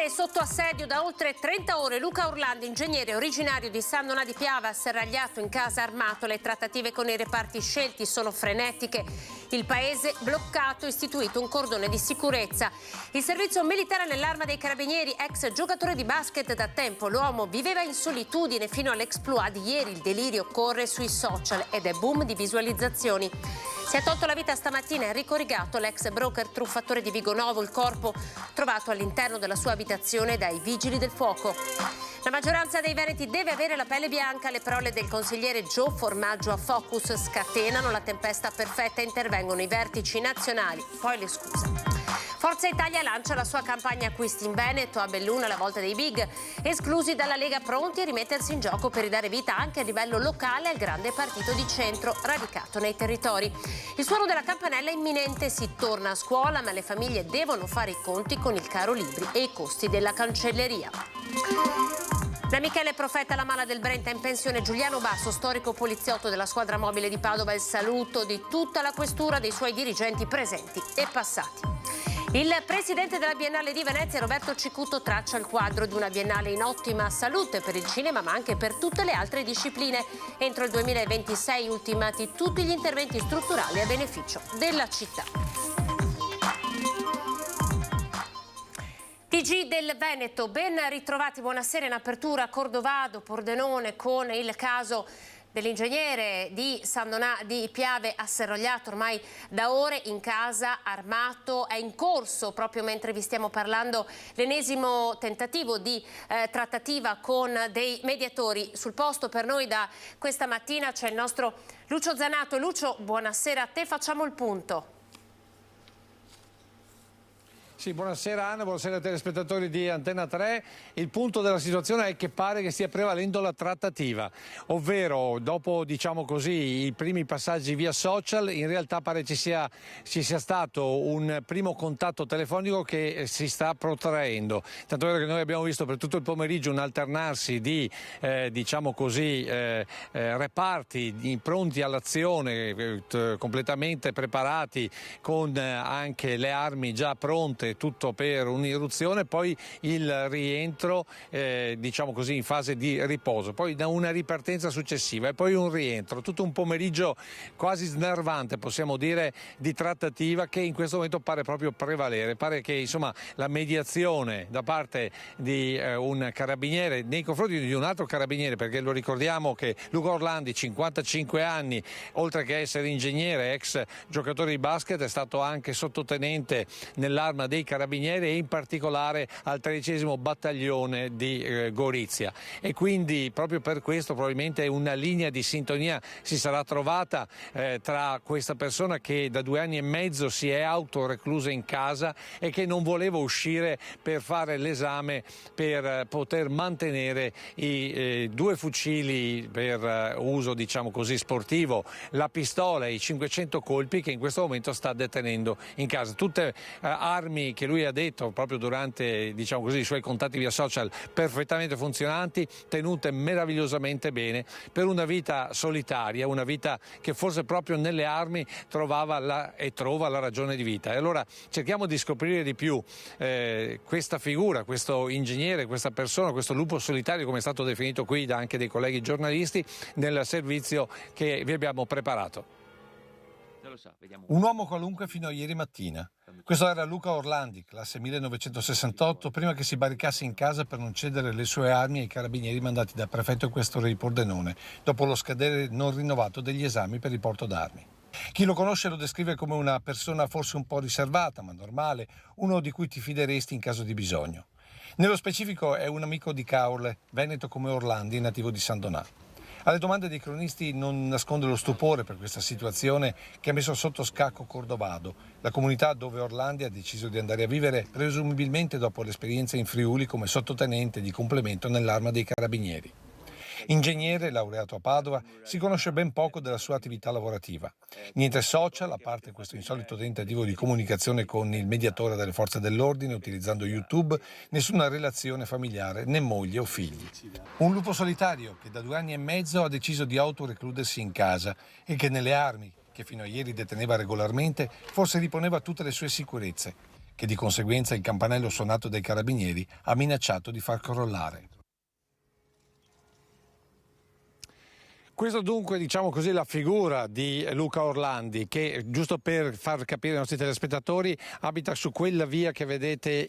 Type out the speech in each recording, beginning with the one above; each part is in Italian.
paese è sotto assedio da oltre 30 ore. Luca Orlandi, ingegnere originario di San Donà di Piave, asserragliato in casa armato. Le trattative con i reparti scelti sono frenetiche. Il paese bloccato, istituito un cordone di sicurezza. Il servizio militare nell'Arma dei Carabinieri, ex giocatore di basket da tempo. L'uomo viveva in solitudine fino all'exploit di ieri. Il delirio corre sui social ed è boom di visualizzazioni. Si è tolto la vita stamattina Enrico Rigato, l'ex broker truffatore di Vigonovo, il corpo trovato all'interno della sua abitazione dai vigili del fuoco. La maggioranza dei veneti deve avere la pelle bianca. Le parole del consigliere Gio Formaggio a Focus scatenano la tempesta perfetta e intervengono i vertici nazionali. Poi le scuse. Forza Italia lancia la sua campagna acquisti in Veneto, a Belluno la volta dei big, esclusi dalla Lega, pronti a rimettersi in gioco per ridare vita anche a livello locale al grande partito di centro radicato nei territori. Il suono della campanella è imminente, si torna a scuola, ma le famiglie devono fare i conti con il caro libri e i costi della cancelleria. Da Michele Profeta alla mala del Brenta in pensione Giuliano Basso, storico poliziotto della squadra mobile di Padova, il saluto di tutta la questura dei suoi dirigenti presenti e passati. Il presidente della Biennale di Venezia, Roberto Cicuto, traccia il quadro di una biennale in ottima salute per il cinema ma anche per tutte le altre discipline. Entro il 2026 ultimati tutti gli interventi strutturali a beneficio della città. TG del Veneto, ben ritrovati, buonasera. In apertura Cordovado, Pordenone, con il caso dell'ingegnere di San Donà di Piave asserragliato ormai da ore in casa armato. È in corso, proprio mentre vi stiamo parlando, l'ennesimo tentativo di trattativa con dei mediatori. Sul posto per noi da questa mattina c'è il nostro Lucio Zanato. Lucio, buonasera a te, facciamo il punto. Sì, buonasera Anna, buonasera ai telespettatori di Antenna 3. Il punto della situazione è che pare che stia prevalendo la trattativa, ovvero dopo, diciamo così, i primi passaggi via social, in realtà pare ci sia stato un primo contatto telefonico che si sta protraendo. Tanto è vero che noi abbiamo visto per tutto il pomeriggio un alternarsi di, diciamo così, reparti pronti all'azione, completamente preparati, con anche le armi già pronte, tutto per un'irruzione, poi il rientro, diciamo così, in fase di riposo, poi da una ripartenza successiva e poi un rientro, tutto un pomeriggio quasi snervante, possiamo dire, di trattativa che in questo momento pare proprio prevalere. Pare che insomma la mediazione da parte di un carabiniere nei confronti di un altro carabiniere, perché lo ricordiamo che Luca Orlandi, 55 anni, oltre che essere ingegnere, ex giocatore di basket, è stato anche sottotenente nell'Arma dei Carabinieri e in particolare al 13° battaglione di Gorizia, e quindi proprio per questo probabilmente una linea di sintonia si sarà trovata tra questa persona che da 2 anni e mezzo si è autoreclusa in casa e che non voleva uscire per fare l'esame per poter mantenere i 2 fucili per uso, diciamo così, sportivo, la pistola e i 500 colpi che in questo momento sta detenendo in casa. Tutte armi che lui ha detto proprio durante, diciamo così, i suoi contatti via social, perfettamente funzionanti, tenute meravigliosamente bene per una vita solitaria, una vita che forse proprio nelle armi trovava e trova la ragione di vita. E allora cerchiamo di scoprire di più questa figura, questo ingegnere, questa persona, questo lupo solitario, come è stato definito qui da anche dei colleghi giornalisti, nel servizio che vi abbiamo preparato. Un uomo qualunque fino a ieri mattina. Questo era Luca Orlandi, classe 1968, prima che si barricasse in casa per non cedere le sue armi ai carabinieri mandati dal prefetto e questore di Pordenone, dopo lo scadere non rinnovato degli esami per il porto d'armi. Chi lo conosce lo descrive come una persona forse un po' riservata, ma normale, uno di cui ti fideresti in caso di bisogno. Nello specifico è un amico di Caorle, veneto come Orlandi, nativo di San Donà. Alle domande dei cronisti non nasconde lo stupore per questa situazione che ha messo sotto scacco Cordovado, la comunità dove Orlandi ha deciso di andare a vivere presumibilmente dopo l'esperienza in Friuli come sottotenente di complemento nell'Arma dei Carabinieri. Ingegnere, laureato a Padova, si conosce ben poco della sua attività lavorativa. Niente social, a parte questo insolito tentativo di comunicazione con il mediatore delle forze dell'ordine utilizzando YouTube, nessuna relazione familiare, né moglie o figli. Un lupo solitario che da 2 anni e mezzo ha deciso di autorecludersi in casa e che nelle armi, che fino a ieri deteneva regolarmente, forse riponeva tutte le sue sicurezze, che di conseguenza il campanello suonato dai carabinieri ha minacciato di far crollare. Questo dunque, diciamo così, la figura di Luca Orlandi, che, giusto per far capire ai nostri telespettatori, abita su quella via che vedete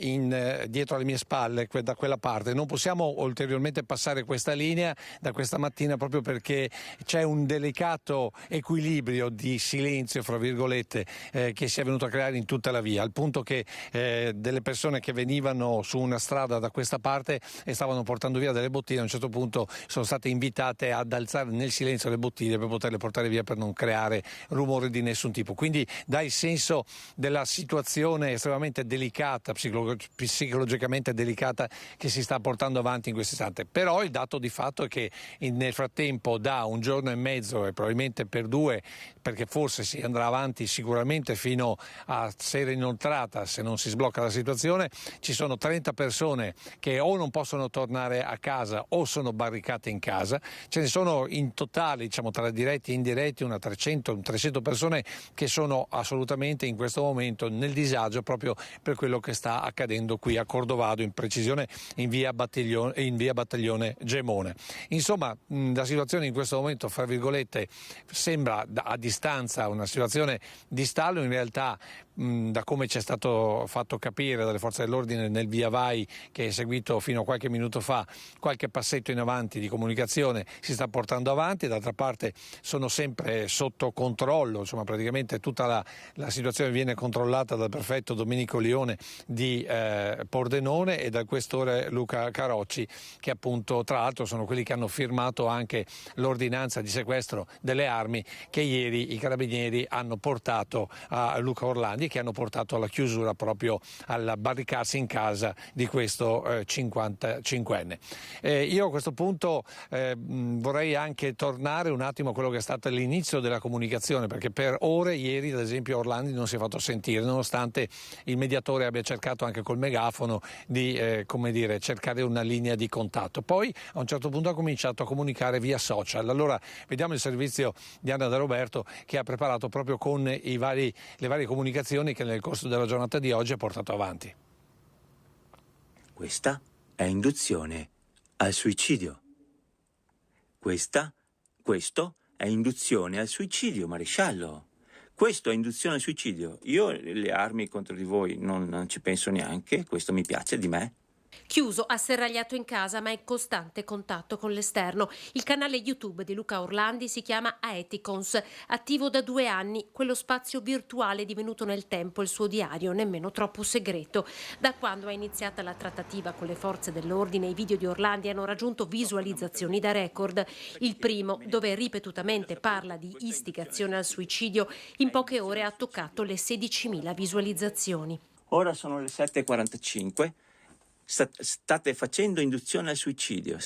dietro alle mie spalle, da quella parte. Non possiamo ulteriormente passare questa linea da questa mattina proprio perché c'è un delicato equilibrio di silenzio, fra virgolette, che si è venuto a creare in tutta la via, al punto che delle persone che venivano su una strada da questa parte e stavano portando via delle bottiglie, a un certo punto sono state invitate ad alzare nel silenzio le bottiglie per poterle portare via, per non creare rumore di nessun tipo. Quindi dà il senso della situazione estremamente delicata, psicologicamente delicata, che si sta portando avanti in questo istante. Però il dato di fatto è che nel frattempo, da un giorno e mezzo e probabilmente per 2, perché forse si andrà avanti sicuramente fino a sera inoltrata se non si sblocca la situazione, ci sono 30 persone che o non possono tornare a casa o sono barricate in casa. Ce ne sono in totale, diciamo, tra diretti e indiretti, 300 persone che sono assolutamente in questo momento nel disagio proprio per quello che sta accadendo qui a Cordovado, in precisione in via Battaglione Gemone. Insomma, la situazione in questo momento, fra virgolette, sembra a distanza una situazione di stallo. In realtà, da come ci è stato fatto capire dalle forze dell'ordine nel via vai che è seguito fino a qualche minuto fa, qualche passetto in avanti di comunicazione si sta portando avanti. D'altra parte sono sempre sotto controllo, insomma praticamente tutta la situazione viene controllata dal prefetto Domenico Lione di Pordenone e dal questore Luca Carocci, che appunto tra l'altro sono quelli che hanno firmato anche l'ordinanza di sequestro delle armi che ieri i carabinieri hanno portato a Luca Orlandi, che hanno portato alla chiusura, proprio al barricarsi in casa di questo 55enne. Io a questo punto vorrei anche tornare un attimo a quello che è stato l'inizio della comunicazione, perché per ore ieri ad esempio Orlandi non si è fatto sentire, nonostante il mediatore abbia cercato anche col megafono di cercare una linea di contatto. Poi a un certo punto ha cominciato a comunicare via social. Allora vediamo il servizio di Anna Da Roberto, che ha preparato proprio con le varie comunicazioni che nel corso della giornata di oggi ha portato avanti. Questa è induzione al suicidio. Questo è induzione al suicidio, maresciallo. Questo è induzione al suicidio. Io le armi contro di voi non ci penso neanche, questo mi piace di me. Chiuso, asserragliato in casa, ma in costante contatto con l'esterno. Il canale YouTube di Luca Orlandi si chiama Aeticons, attivo da 2 anni. Quello spazio virtuale divenuto nel tempo il suo diario, nemmeno troppo segreto. Da quando è iniziata la trattativa con le forze dell'ordine, i video di Orlandi hanno raggiunto visualizzazioni da record. Il primo, dove ripetutamente parla di istigazione al suicidio, in poche ore ha toccato le 16.000 visualizzazioni. Ora sono le 7:45. State facendo induzione al suicidio,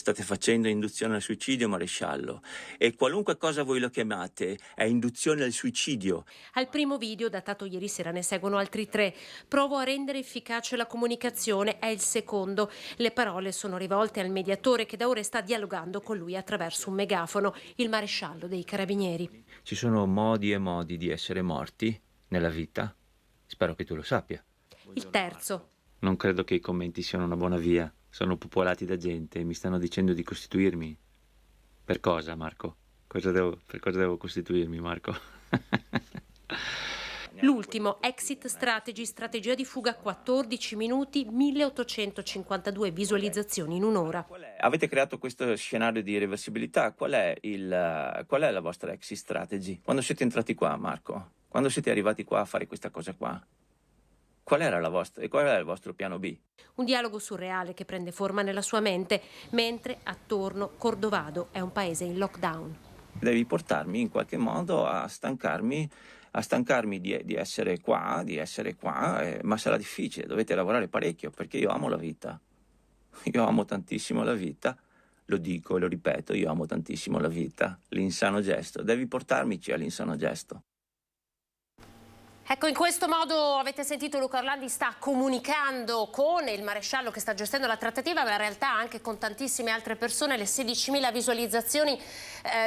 maresciallo, e qualunque cosa voi lo chiamate è induzione al suicidio. Al primo video, datato ieri sera, ne seguono altri 3. Provo a rendere efficace la comunicazione, è il secondo. Le parole sono rivolte al mediatore che da ore sta dialogando con lui attraverso un megafono, il maresciallo dei carabinieri. Ci sono modi e modi di essere morti nella vita, spero che tu lo sappia. Il terzo. Non credo che i commenti siano una buona via. Sono popolati da gente e mi stanno dicendo di costituirmi. Per cosa, Marco? Per cosa devo costituirmi, Marco? L'ultimo, exit strategy, strategia di fuga, 14 minuti, 1852 visualizzazioni in un'ora. Avete creato questo scenario di irreversibilità. Qual è la vostra exit strategy? Quando siete entrati qua, Marco? Quando siete arrivati qua a fare questa cosa qua? Qual era il vostro piano B? Un dialogo surreale che prende forma nella sua mente, mentre attorno Cordovado è un paese in lockdown. Devi portarmi in qualche modo a stancarmi di essere qua, ma sarà difficile, dovete lavorare parecchio, perché io amo la vita. Io amo tantissimo la vita, lo dico e lo ripeto, io amo tantissimo la vita, l'insano gesto. Devi portarmici all'insano gesto. Ecco, in questo modo avete sentito Luca Orlandi sta comunicando con il maresciallo che sta gestendo la trattativa, ma in realtà anche con tantissime altre persone. Le 16.000 visualizzazioni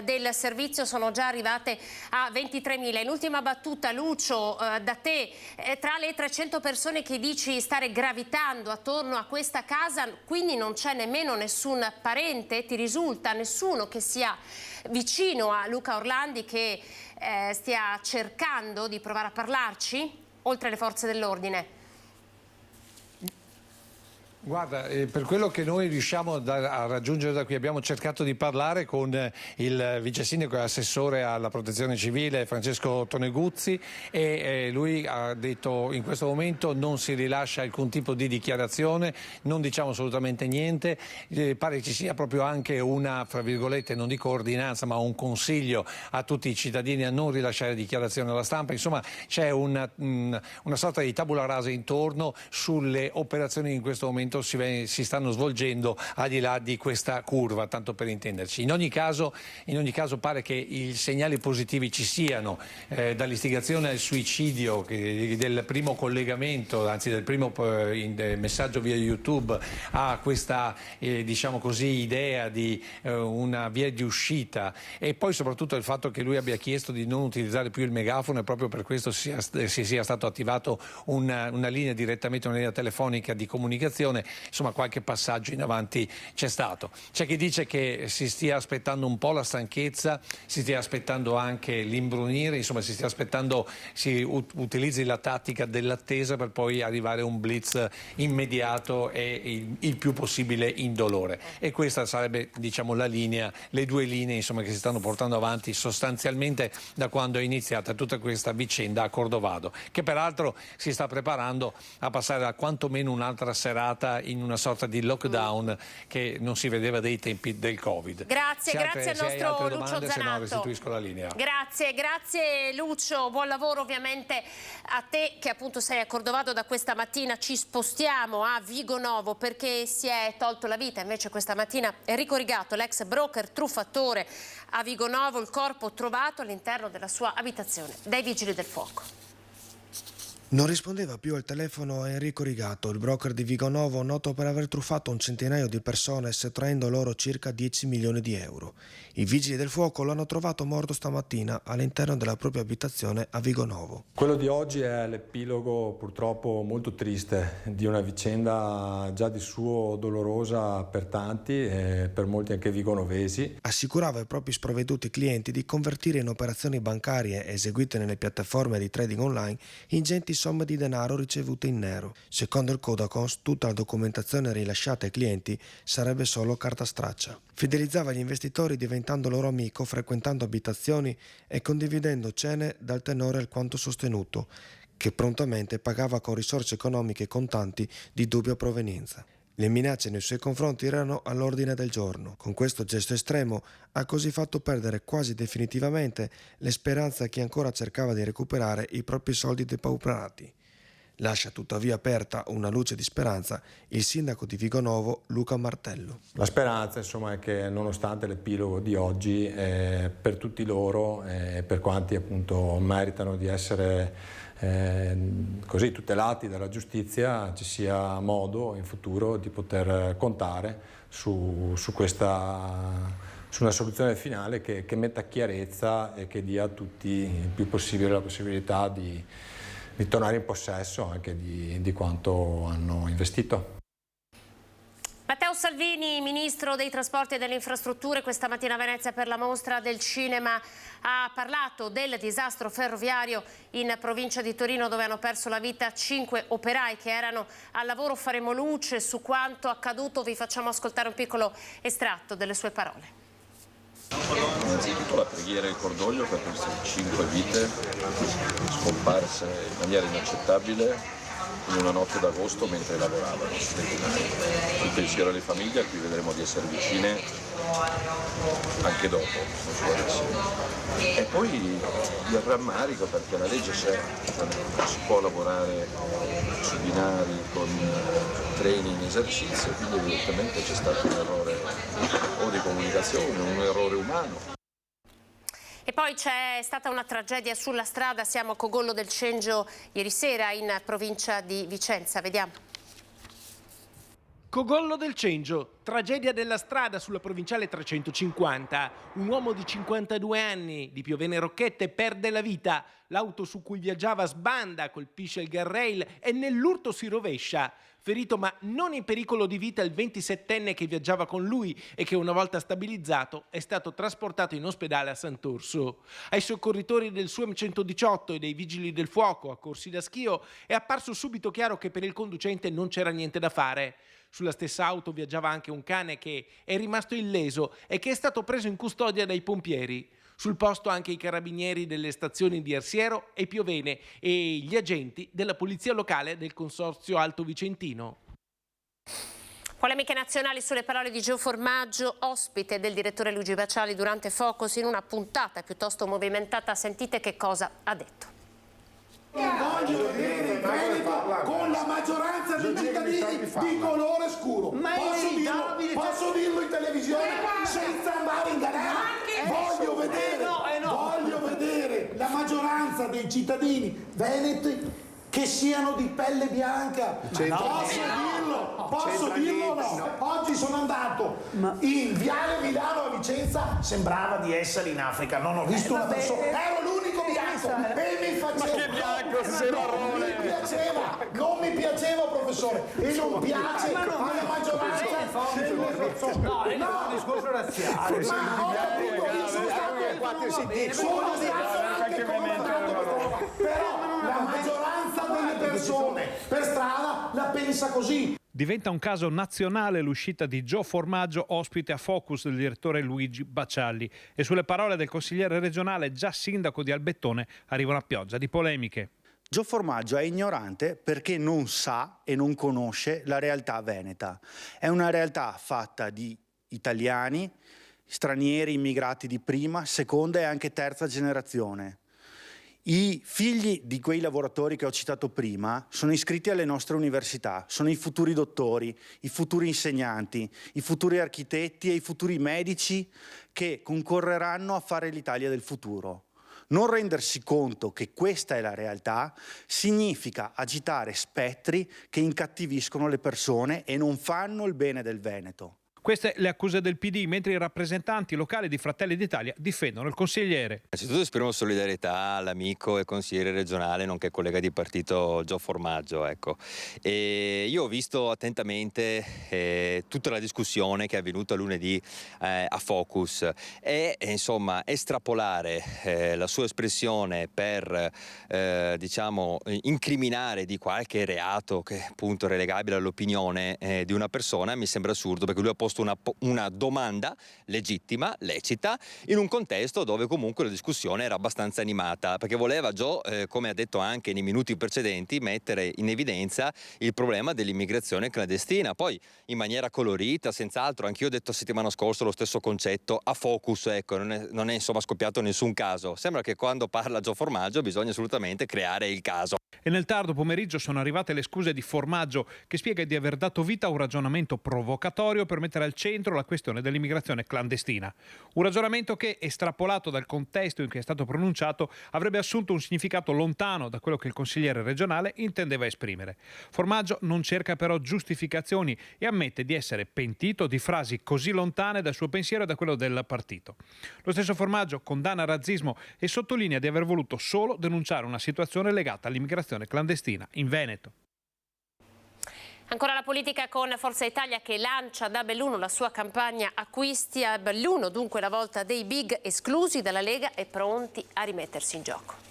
del servizio sono già arrivate a 23.000. In ultima battuta, Lucio, da te, tra le 300 persone che dici stare gravitando attorno a questa casa, quindi non c'è nemmeno nessun parente? Ti risulta nessuno che sia vicino a Luca Orlandi che stia cercando di provare a parlarci, oltre alle forze dell'ordine? Guarda, per quello che noi riusciamo a raggiungere da qui, abbiamo cercato di parlare con il vice sindaco e assessore alla protezione civile Francesco Toneguzzi e lui ha detto in questo momento non si rilascia alcun tipo di dichiarazione, non diciamo assolutamente niente, pare che ci sia proprio anche una, fra virgolette, non dico ordinanza, ma un consiglio a tutti i cittadini a non rilasciare dichiarazioni alla stampa. Insomma, c'è una sorta di tabula rasa intorno sulle operazioni in questo momento si stanno svolgendo al di là di questa curva, tanto per intenderci. In ogni caso pare che i segnali positivi ci siano, dall'istigazione al suicidio, del primo collegamento, anzi del primo messaggio via YouTube, a questa diciamo così idea di una via di uscita, e poi soprattutto il fatto che lui abbia chiesto di non utilizzare più il megafono e proprio per questo sia stato attivato una linea direttamente, una linea telefonica di comunicazione. Insomma, qualche passaggio in avanti c'è stato. C'è chi dice che si stia aspettando un po' la stanchezza, si stia aspettando anche l'imbrunire, insomma si utilizzi la tattica dell'attesa per poi arrivare a un blitz immediato e il più possibile indolore. E questa sarebbe, diciamo, la linea, le due linee, insomma, che si stanno portando avanti sostanzialmente da quando è iniziata tutta questa vicenda a Cordovado, che peraltro si sta preparando a passare a quantomeno un'altra serata in una sorta di lockdown che non si vedeva dai tempi del Covid. Grazie al nostro Lucio Zanato. Se no restituisco la linea. Grazie Lucio, buon lavoro ovviamente a te che appunto sei a Cordovado da questa mattina. Ci spostiamo a Vigonovo perché si è tolto la vita invece questa mattina Enrico Rigatto, l'ex broker truffatore a Vigonovo, il corpo trovato all'interno della sua abitazione dai Vigili del Fuoco. Non rispondeva più al telefono Enrico Rigatto, il broker di Vigonovo noto per aver truffato un centinaio di persone sottraendo loro circa 10 milioni di euro. I vigili del fuoco lo hanno trovato morto stamattina all'interno della propria abitazione a Vigonovo. Quello di oggi è l'epilogo purtroppo molto triste di una vicenda già di suo dolorosa per tanti e per molti anche vigonovesi. Assicurava ai propri sprovveduti clienti di convertire in operazioni bancarie eseguite nelle piattaforme di trading online ingenti somme di denaro ricevute in nero. Secondo il Codacons, tutta la documentazione rilasciata ai clienti sarebbe solo carta straccia. Fidelizzava gli investitori diventando loro amico, frequentando abitazioni e condividendo cene dal tenore alquanto sostenuto, che prontamente pagava con risorse economiche contanti di dubbia provenienza. Le minacce nei suoi confronti erano all'ordine del giorno. Con questo gesto estremo ha così fatto perdere quasi definitivamente le speranze a chi ancora cercava di recuperare i propri soldi depauperati. Lascia tuttavia aperta una luce di speranza il sindaco di Vigonovo Luca Martello. La speranza, insomma, è che nonostante l'epilogo di oggi, per tutti loro, per quanti appunto meritano di essere così tutelati dalla giustizia, ci sia modo in futuro di poter contare su una soluzione finale che metta chiarezza e che dia a tutti il più possibile la possibilità di tornare in possesso anche di quanto hanno investito. Matteo Salvini, ministro dei trasporti e delle infrastrutture, questa mattina a Venezia per la mostra del cinema ha parlato del disastro ferroviario in provincia di Torino dove hanno perso la vita 5 operai che erano al lavoro. Faremo luce su quanto accaduto, vi facciamo ascoltare un piccolo estratto delle sue parole. Innanzitutto la preghiera e il cordoglio per queste 5 vite scomparse in maniera inaccettabile in una notte d'agosto mentre lavoravano su dei binari. Il pensiero alle famiglie a cui vedremo di essere vicine anche dopo, non solo adesso. E poi il rammarico perché la legge c'è, non si può lavorare su binari con treni in esercizio, quindi evidentemente c'è stato un errore o di comunicazione, un errore umano. E poi c'è stata una tragedia sulla strada, siamo a Cogollo del Cengio ieri sera in provincia di Vicenza, vediamo. Cogollo del Cengio, tragedia della strada sulla provinciale 350. Un uomo di 52 anni di Piovene Rocchette perde la vita. L'auto su cui viaggiava sbanda, colpisce il guardrail e nell'urto si rovescia. Ferito ma non in pericolo di vita il 27enne che viaggiava con lui e che una volta stabilizzato è stato trasportato in ospedale a Sant'Orso. Ai soccorritori del SUEM 118 e dei vigili del fuoco accorsi da Schio è apparso subito chiaro che per il conducente non c'era niente da fare. Sulla stessa auto viaggiava anche un cane che è rimasto illeso e che è stato preso in custodia dai pompieri. Sul posto anche i carabinieri delle stazioni di Arsiero e Piovene e gli agenti della polizia locale del Consorzio Alto Vicentino. Polemiche nazionali sulle parole di Gio Formaggio, ospite del direttore Luigi Baciali durante Focus in una puntata piuttosto movimentata. Sentite che cosa ha detto. Voglio vedere il Veneto con la maggioranza dei cittadini di colore scuro. Posso dirlo in televisione senza andare in galera? Voglio vedere la maggioranza dei cittadini veneti che siano di pelle bianca. Posso dirlo o no? Oggi sono andato in Viale Milano a Vicenza, sembrava di essere in Africa, non ho visto una persona, ero l'unico bianco e mi faceva... Ma che bianco, sei marrone! Non mi piaceva, professore, e non piace alla maggioranza delle persone. No, è un discorso razziale. Ma ho capito che sono stato anche combattuto, però la maggioranza delle persone per strada la pensa così. Diventa un caso nazionale l'uscita di Gio Formaggio, ospite a Focus del direttore Luigi Baciali. E sulle parole del consigliere regionale, già sindaco di Albettone, arriva una pioggia di polemiche. Gio Formaggio è ignorante perché non sa e non conosce la realtà veneta. È una realtà fatta di italiani, stranieri, immigrati di prima, seconda e anche terza generazione. I figli di quei lavoratori che ho citato prima sono iscritti alle nostre università, sono i futuri dottori, i futuri insegnanti, i futuri architetti e i futuri medici che concorreranno a fare l'Italia del futuro. Non rendersi conto che questa è la realtà significa agitare spettri che incattiviscono le persone e non fanno il bene del Veneto. Queste le accuse del PD, mentre i rappresentanti locali di Fratelli d'Italia difendono il consigliere. Innanzitutto esprimo solidarietà all'amico e consigliere regionale, nonché collega di partito Gio Formaggio. Ecco. E io ho visto attentamente tutta la discussione che è avvenuta lunedì a Focus e insomma estrapolare la sua espressione per diciamo incriminare di qualche reato che appunto è relegabile all'opinione di una persona mi sembra assurdo, perché lui ha posto una domanda legittima, lecita, in un contesto dove comunque la discussione era abbastanza animata, perché voleva Gio, come ha detto anche nei minuti precedenti, mettere in evidenza il problema dell'immigrazione clandestina. Poi in maniera colorita, senz'altro, anch'io ho detto settimana scorsa lo stesso concetto a Focus, ecco, non è insomma scoppiato nessun caso. Sembra che quando parla Gio Formaggio bisogna assolutamente creare il caso. E nel tardo pomeriggio sono arrivate le scuse di Formaggio, che spiega di aver dato vita a un ragionamento provocatorio per mettere al centro la questione dell'immigrazione clandestina. Un ragionamento che, estrapolato dal contesto in cui è stato pronunciato, avrebbe assunto un significato lontano da quello che il consigliere regionale intendeva esprimere. Formaggio non cerca però giustificazioni e ammette di essere pentito di frasi così lontane dal suo pensiero e da quello del partito. Lo stesso Formaggio condanna il razzismo e sottolinea di aver voluto solo denunciare una situazione legata all'immigrazione clandestina in Veneto. Ancora la politica con Forza Italia che lancia da Belluno la sua campagna acquisti. A Belluno dunque la volta dei big esclusi dalla Lega e pronti a rimettersi in gioco.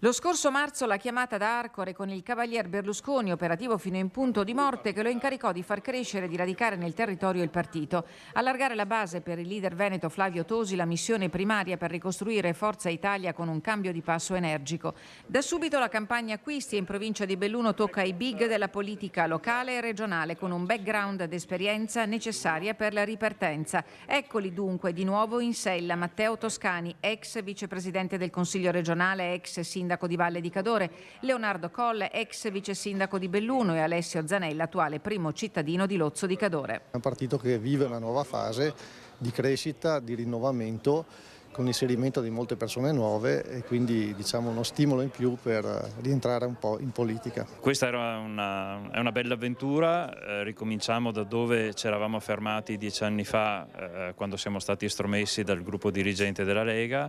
Lo scorso marzo la chiamata da Arcore con il cavalier Berlusconi, operativo fino in punto di morte, che lo incaricò di far crescere e di radicare nel territorio il partito. Allargare la base per il leader veneto Flavio Tosi, la missione primaria per ricostruire Forza Italia con un cambio di passo energico. Da subito la campagna acquisti in provincia di Belluno tocca i big della politica locale e regionale con un background ed esperienza necessaria per la ripartenza. Eccoli dunque di nuovo in sella Matteo Toscani, ex vicepresidente del Consiglio regionale, ex sindaco sindaco di Valle di Cadore, Leonardo Colle, ex vice sindaco di Belluno, e Alessio Zanella, attuale primo cittadino di Lozzo di Cadore. È un partito che vive una nuova fase di crescita, di rinnovamento, con l'inserimento di molte persone nuove e quindi uno stimolo in più per rientrare un po' in politica. Questa è una bella avventura, ricominciamo da dove ci eravamo fermati 10 anni fa quando siamo stati estromessi dal gruppo dirigente della Lega,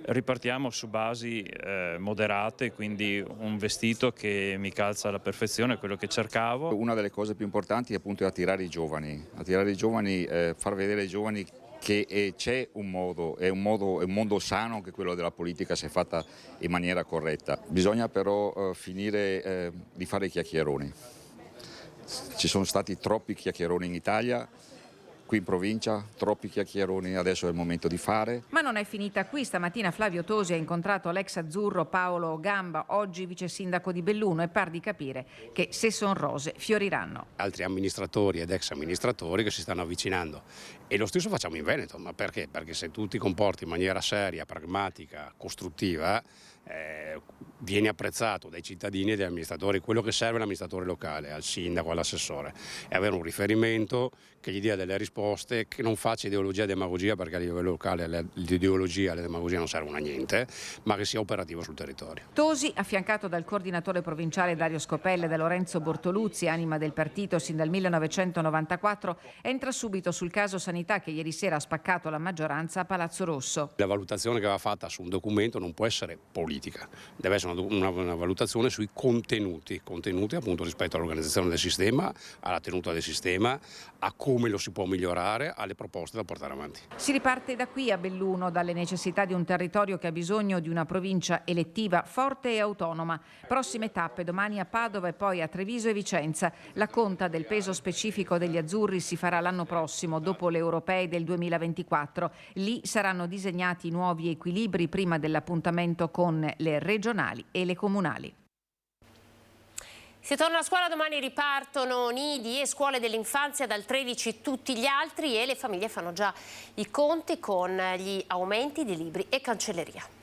ripartiamo su basi moderate, quindi un vestito che mi calza alla perfezione, quello che cercavo. Una delle cose più importanti appunto è attirare i giovani, far vedere ai giovani che c'è un mondo sano, anche quello della politica, se fatta in maniera corretta. Bisogna però finire di fare i chiacchieroni. Ci sono stati troppi chiacchieroni in Italia, qui in provincia, troppi chiacchieroni, adesso è il momento di fare. Ma non è finita qui. Stamattina Flavio Tosi ha incontrato l'ex azzurro Paolo Gamba, oggi vice sindaco di Belluno, e par di capire che se son rose fioriranno. Altri amministratori ed ex amministratori che si stanno avvicinando, e lo stesso facciamo in Veneto. Ma perché? Perché se tu ti comporti in maniera seria, pragmatica, costruttiva, vieni apprezzato dai cittadini e dagli amministratori. Quello che serve all'amministratore locale, al sindaco, all'assessore, è avere un riferimento che gli dia delle risposte, che non faccia ideologia e demagogia, perché a livello locale l'ideologia e la demagogia non servono a niente, ma che sia operativo sul territorio. Tosi, affiancato dal coordinatore provinciale Dario Scopella e da Lorenzo Bortoluzzi, anima del partito sin dal 1994, entra subito sul caso sanità che ieri sera ha spaccato la maggioranza a Palazzo Rosso. La valutazione che va fatta su un documento non può essere politica, deve essere una valutazione sui contenuti appunto rispetto all'organizzazione del sistema, alla tenuta del sistema, a come lo si può migliorare, alle proposte da portare avanti. Si riparte da qui a Belluno, dalle necessità di un territorio che ha bisogno di una provincia elettiva forte e autonoma. Prossime tappe domani a Padova e poi a Treviso e Vicenza. La conta del peso specifico degli azzurri si farà l'anno prossimo, dopo le europee del 2024. Lì saranno disegnati nuovi equilibri prima dell'appuntamento con le regionali e le comunali. Si torna a scuola, domani ripartono nidi e scuole dell'infanzia, dal 13 tutti gli altri, e le famiglie fanno già i conti con gli aumenti di libri e cancelleria.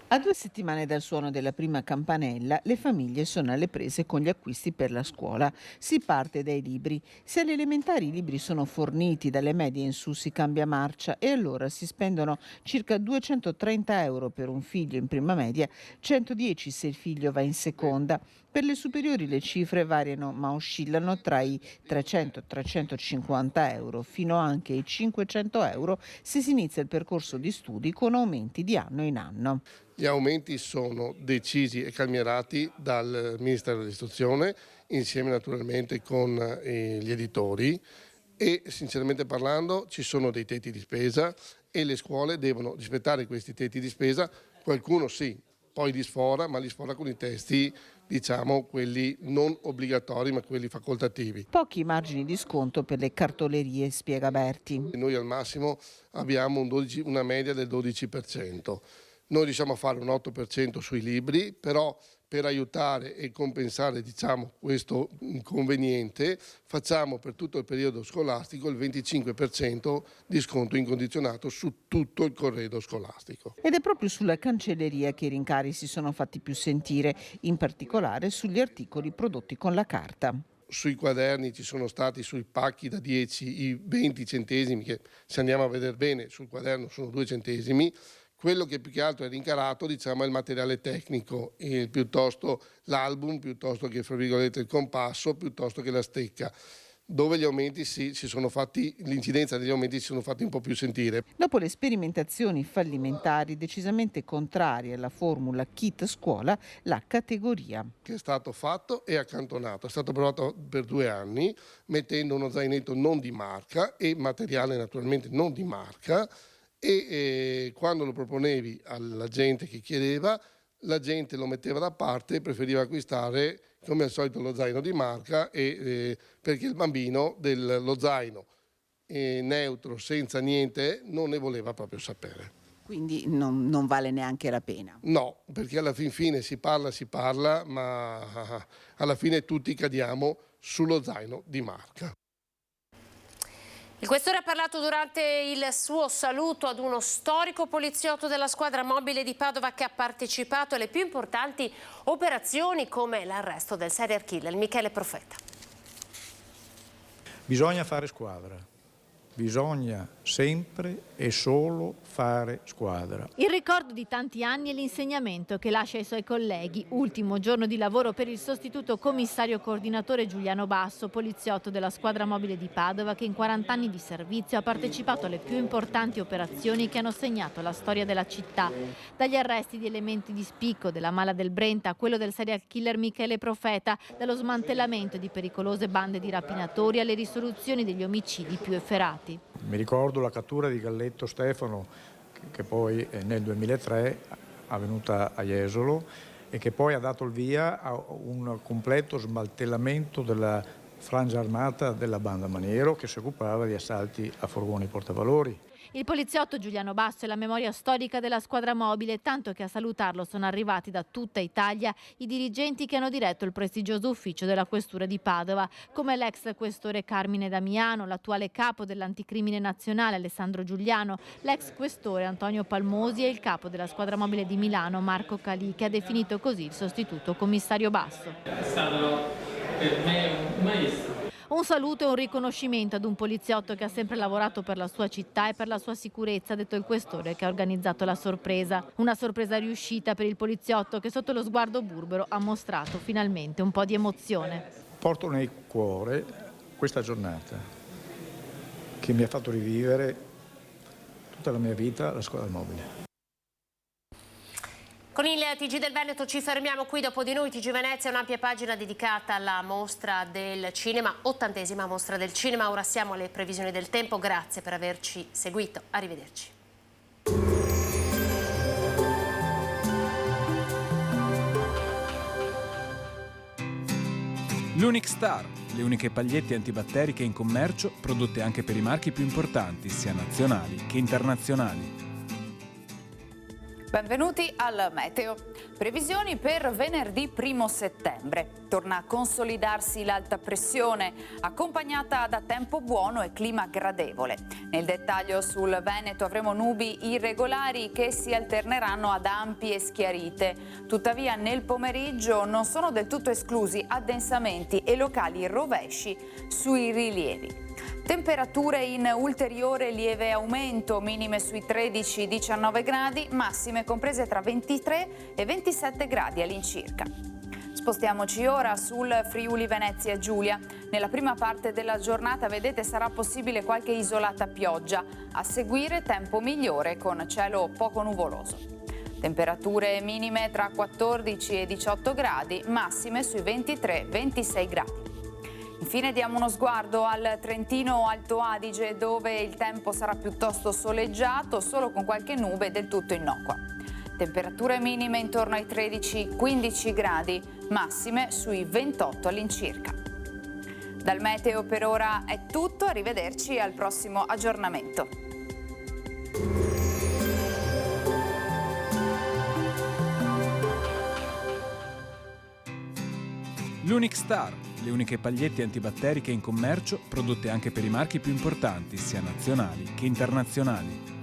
A 2 settimane dal suono della prima campanella, le famiglie sono alle prese con gli acquisti per la scuola. Si parte dai libri. Se alle elementari i libri sono forniti, dalle medie in su si cambia marcia, e allora si spendono circa 230 euro per un figlio in prima media, 110 se il figlio va in seconda. Per le superiori le cifre variano, ma oscillano tra i 300 e 350 euro fino anche ai 500 euro se si inizia il percorso di studi con aumenti di anno in anno. Gli aumenti sono decisi e calmierati dal Ministero dell'Istruzione, insieme naturalmente con gli editori, e sinceramente parlando ci sono dei tetti di spesa e le scuole devono rispettare questi tetti di spesa. Qualcuno sì, poi li sfora, ma li sfora con i testi, diciamo, quelli non obbligatori ma quelli facoltativi. Pochi margini di sconto per le cartolerie, spiega Berti. Noi al massimo abbiamo una media del 12%. Noi riusciamo a fare un 8% sui libri, però per aiutare e compensare, diciamo, questo inconveniente facciamo per tutto il periodo scolastico il 25% di sconto incondizionato su tutto il corredo scolastico. Ed è proprio sulla cancelleria che i rincari si sono fatti più sentire, in particolare sugli articoli prodotti con la carta. Sui quaderni ci sono stati, sui pacchi da 10 i 20 centesimi, che se andiamo a vedere bene sul quaderno sono 2 centesimi. Quello che più che altro è rincarato, diciamo, è il materiale tecnico, piuttosto l'album, piuttosto che, fra virgolette, il compasso, piuttosto che la stecca, dove gli aumenti si sono fatti, l'incidenza degli aumenti si sono fatti un po' più sentire. Dopo le sperimentazioni fallimentari decisamente contrarie alla formula kit scuola, la categoria. Che è stato fatto e accantonato, è stato provato per 2 anni, mettendo uno zainetto non di marca e materiale naturalmente non di marca, e quando lo proponevi alla gente che chiedeva, la gente lo metteva da parte e preferiva acquistare come al solito lo zaino di marca, perché il bambino lo zaino neutro, senza niente, non ne voleva proprio sapere. Quindi non vale neanche la pena? No, perché alla fin fine si parla, ma alla fine tutti cadiamo sullo zaino di marca. Il questore ha parlato durante il suo saluto ad uno storico poliziotto della squadra mobile di Padova che ha partecipato alle più importanti operazioni come l'arresto del serial killer Michele Profeta. Bisogna fare squadra, bisogna sempre e solo fare squadra. Il ricordo di tanti anni e l'insegnamento che lascia ai suoi colleghi. Ultimo giorno di lavoro per il sostituto commissario coordinatore Giuliano Basso, poliziotto della squadra mobile di Padova, che in 40 anni di servizio ha partecipato alle più importanti operazioni che hanno segnato la storia della città. Dagli arresti di elementi di spicco della Mala del Brenta a quello del serial killer Michele Profeta, dallo smantellamento di pericolose bande di rapinatori alle risoluzioni degli omicidi più efferati. Mi ricordo la cattura di Galletto Stefano, che poi nel 2003 è avvenuta a Jesolo e che poi ha dato il via a un completo smantellamento della frangia armata della banda Maniero, che si occupava di assalti a furgoni portavalori. Il poliziotto Giuliano Basso è la memoria storica della squadra mobile, tanto che a salutarlo sono arrivati da tutta Italia i dirigenti che hanno diretto il prestigioso ufficio della questura di Padova, come l'ex questore Carmine Damiano, l'attuale capo dell'anticrimine nazionale Alessandro Giuliano, l'ex questore Antonio Palmosi e il capo della squadra mobile di Milano Marco Calì, che ha definito così il sostituto commissario Basso. È stato per me un maestro. Un saluto e un riconoscimento ad un poliziotto che ha sempre lavorato per la sua città e per la sua sicurezza, ha detto il questore che ha organizzato la sorpresa. Una sorpresa riuscita per il poliziotto che sotto lo sguardo burbero ha mostrato finalmente un po' di emozione. Porto nel cuore questa giornata che mi ha fatto rivivere tutta la mia vita la squadra mobile. Con il TG del Veneto ci fermiamo qui, dopo di noi TG Venezia, un'ampia pagina dedicata alla mostra del cinema, 80ª mostra del cinema. Ora siamo alle previsioni del tempo, grazie per averci seguito, arrivederci. L'Unic Star, le uniche pagliette antibatteriche in commercio, prodotte anche per i marchi più importanti, sia nazionali che internazionali. Benvenuti al Meteo. Previsioni per venerdì 1 settembre. Torna a consolidarsi l'alta pressione, accompagnata da tempo buono e clima gradevole. Nel dettaglio sul Veneto avremo nubi irregolari che si alterneranno ad ampie schiarite. Tuttavia nel pomeriggio non sono del tutto esclusi addensamenti e locali rovesci sui rilievi. Temperature in ulteriore lieve aumento, minime sui 13-19 gradi, massime comprese tra 23 e 27 gradi all'incirca. Spostiamoci ora sul Friuli Venezia Giulia. Nella prima parte della giornata, vedete, sarà possibile qualche isolata pioggia. A seguire tempo migliore con cielo poco nuvoloso. Temperature minime tra 14 e 18 gradi, massime sui 23-26 gradi. Infine diamo uno sguardo al Trentino Alto Adige, dove il tempo sarà piuttosto soleggiato, solo con qualche nube del tutto innocua. Temperature minime intorno ai 13-15 gradi, massime sui 28 all'incirca. Dal meteo per ora è tutto, arrivederci al prossimo aggiornamento. L'Unic Star, le uniche pagliette antibatteriche in commercio, prodotte anche per i marchi più importanti, sia nazionali che internazionali.